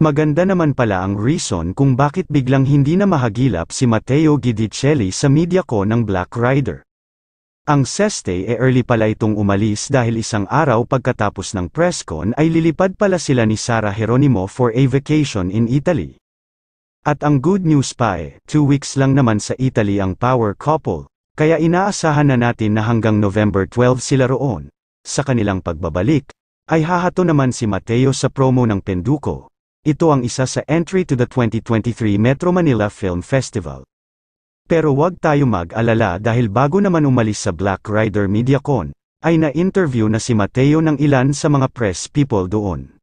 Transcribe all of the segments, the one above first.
Maganda naman pala ang reason kung bakit biglang hindi na mahagilap si Matteo Guidicelli sa MediaCon ng Black Rider. Ang Seste early pala itong umalis dahil isang araw pagkatapos ng presscon ay lilipad pala sila ni Sara Geronimo for a vacation in Italy. At ang good news pa 2 weeks lang naman sa Italy ang power couple, kaya inaasahan na natin na hanggang November 12 sila roon. Sa kanilang pagbabalik, ay hahato naman si Matteo sa promo ng Penduko. Ito ang isa sa entry to the 2023 Metro Manila Film Festival. Pero wag tayo mag-alala dahil bago naman umalis sa Black Rider MediaCon, ay na-interview na si Matteo ng ilan sa mga press people doon.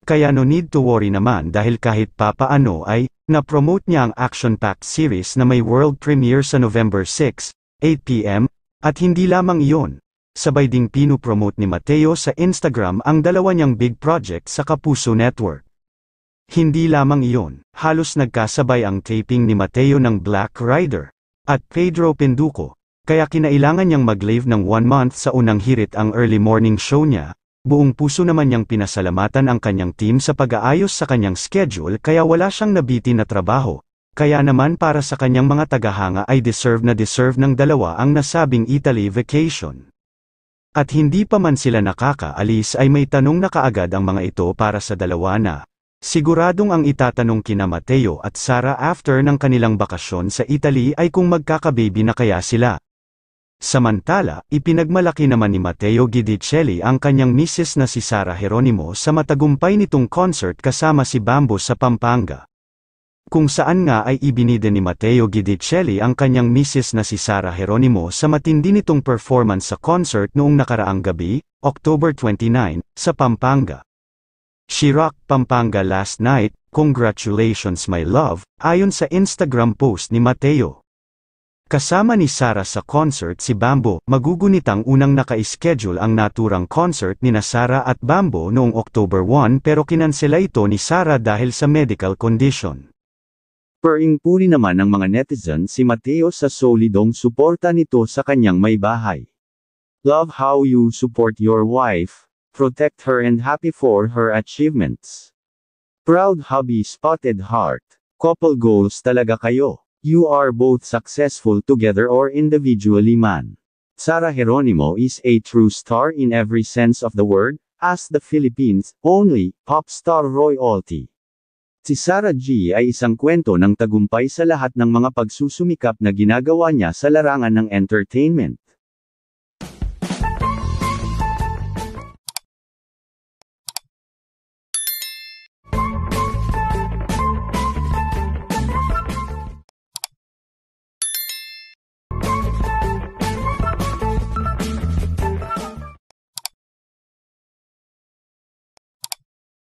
Kaya no need to worry naman dahil kahit papaano ay, na-promote niya ang action-packed series na may world premiere sa November 6, 8 p.m, at hindi lamang iyon. Sabay ding pinu-promote ni Matteo sa Instagram ang dalawa niyang big project sa Kapuso Network. Hindi lamang iyon, halos nagkasabay ang taping ni Matteo ng Black Rider at Pedro Penduko, kaya kinailangan niyang mag-leave ng 1 month sa unang hirit ang early morning show niya. Buong puso naman niyang pinasalamatan ang kanyang team sa pag-aayos sa kanyang schedule kaya wala siyang nabitin na trabaho. Kaya naman para sa kanyang mga tagahanga ay deserve ng dalawa ang nasabing Italy vacation. At hindi pa man sila nakakaalis ay may tanong na kaagad ang mga ito para sa dalawa na siguradong ang itatanong kina Matteo at Sara after ng kanilang bakasyon sa Italy ay kung magkakababy na kaya sila. Samantala, ipinagmalaki naman ni Matteo Guidicelli ang kanyang misis na si Sara Geronimo sa matagumpay nitong concert kasama si Bambo sa Pampanga. Kung saan nga ay ibinida ni Matteo Guidicelli ang kanyang misis na si Sara Geronimo sa matindi nitong performance sa concert noong nakaraang gabi, October 29, sa Pampanga. She rocked Pampanga last night, congratulations my love, ayon sa Instagram post ni Matteo. Kasama ni Sara sa concert si Bambo, magugunitang unang naka-schedule ang naturang concert ni Sara at Bambo noong October 1 pero kinansela ito ni Sara dahil sa medical condition. Puri naman ng mga netizen si Matteo sa solidong suporta nito sa kanyang may bahay. Love how you support your wife. Protect her and happy for her achievements. Proud hubby spotted heart. Couple goals talaga kayo. You are both successful together or individually man. Sara Geronimo is a true star in every sense of the word, as the Philippines' only pop star royalty. Si Sara G ay isang kwento ng tagumpay sa lahat ng mga pagsusumikap na ginagawa niya sa larangan ng entertainment.